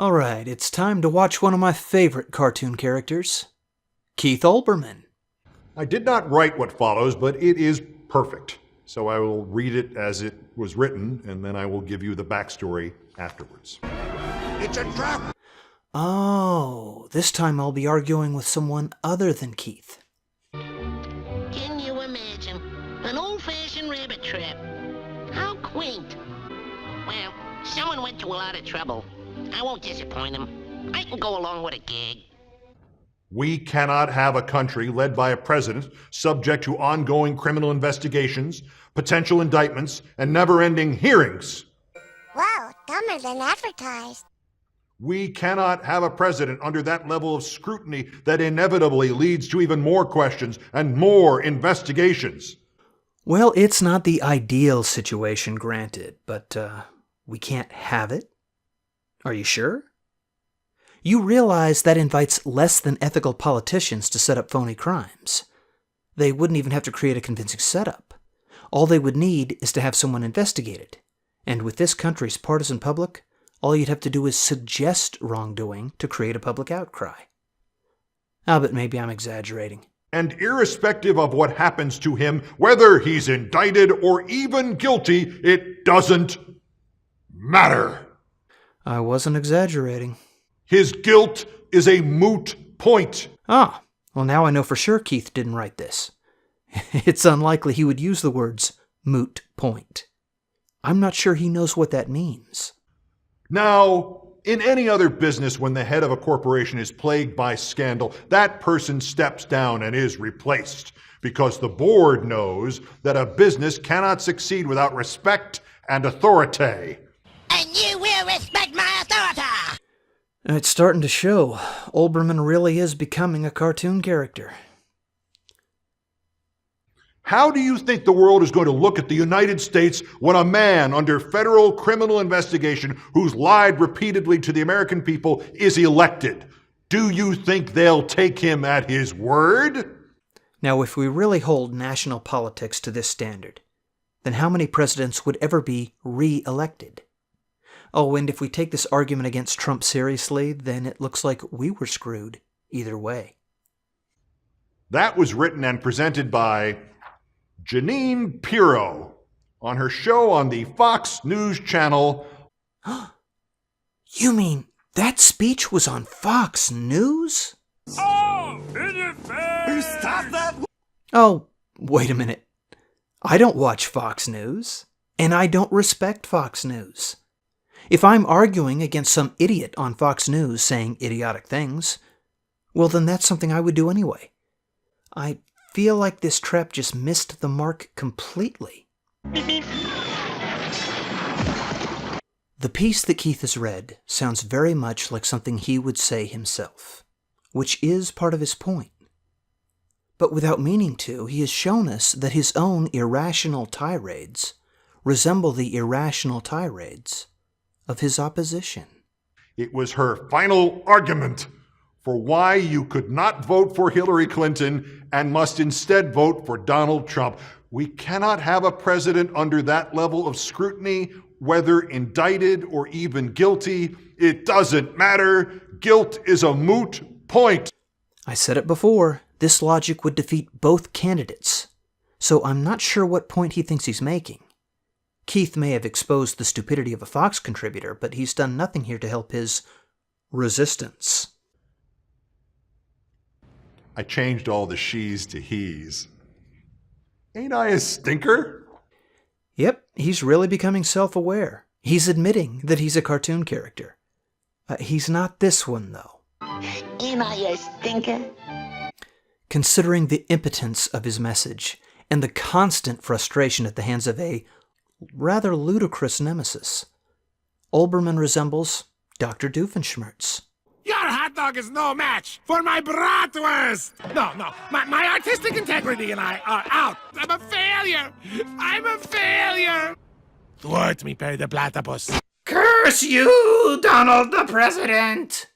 Alright, it's time to watch one of my favorite cartoon characters, Keith Olbermann. I did not write what follows, but it is perfect. So I will read it as it was written, and then I will give you the backstory afterwards. It's a trap! Oh, this time I'll be arguing with someone other than Keith. Can you imagine? An old-fashioned rabbit trap. How quaint. Well, someone went to a lot of trouble. I won't disappoint him. I can go along with a gag. We cannot have a country led by a president subject to ongoing criminal investigations, potential indictments, and never-ending hearings. Wow, dumber than advertised. We cannot have a president under that level of scrutiny that inevitably leads to even more questions and more investigations. Well, it's not the ideal situation, granted, but we can't have it? Are you sure? You realize that invites less than ethical politicians to set up phony crimes. They wouldn't even have to create a convincing setup. All they would need is to have someone investigate it. And with this country's partisan public, all you'd have to do is suggest wrongdoing to create a public outcry. But maybe I'm exaggerating. And irrespective of what happens to him, whether he's indicted or even guilty, it doesn't matter. I wasn't exaggerating. His guilt is a moot point. Well now I know for sure Keith didn't write this. It's unlikely he would use the words moot point. I'm not sure he knows what that means. Now, in any other business, when the head of a corporation is plagued by scandal, that person steps down and is replaced, because the board knows that a business cannot succeed without respect and authority. And you will respect my authority! It's starting to show. Olbermann really is becoming a cartoon character. How do you think the world is going to look at the United States when a man under federal criminal investigation who's lied repeatedly to the American people is elected? Do you think they'll take him at his word? Now, if we really hold national politics to this standard, then how many presidents would ever be re-elected? Oh, and if we take this argument against Trump seriously, then it looks like we were screwed either way. That was written and presented by Janine Pirro on her show on the Fox News Channel. You mean that speech was on Fox News? Oh, in your face! Stop that! Oh, wait a minute. I don't watch Fox News, and I don't respect Fox News. If I'm arguing against some idiot on Fox News saying idiotic things, well then that's something I would do anyway. I feel like this trap just missed the mark completely. The piece that Keith has read sounds very much like something he would say himself, which is part of his point. But without meaning to, he has shown us that his own irrational tirades resemble the irrational tirades of his opposition. It was her final argument for why you could not vote for Hillary Clinton and must instead vote for Donald Trump. We cannot have a president under that level of scrutiny, whether indicted or even guilty. It doesn't matter. Guilt is a moot point. I said it before, this logic would defeat both candidates. So I'm not sure what point he thinks he's making. Keith may have exposed the stupidity of a Fox contributor, but he's done nothing here to help his resistance. I changed all the she's to he's. Ain't I a stinker? Yep, he's really becoming self-aware. He's admitting that he's a cartoon character. He's not this one, though. Am I a stinker? Considering the impotence of his message and the constant frustration at the hands of a rather ludicrous nemesis, Olbermann resembles Dr. Doofenshmirtz. Your hot dog is no match for my bratwurst! No, my artistic integrity and I are out. I'm a failure! I'm a failure! Thwart me, Perry the Platypus. Curse you, Donald the President!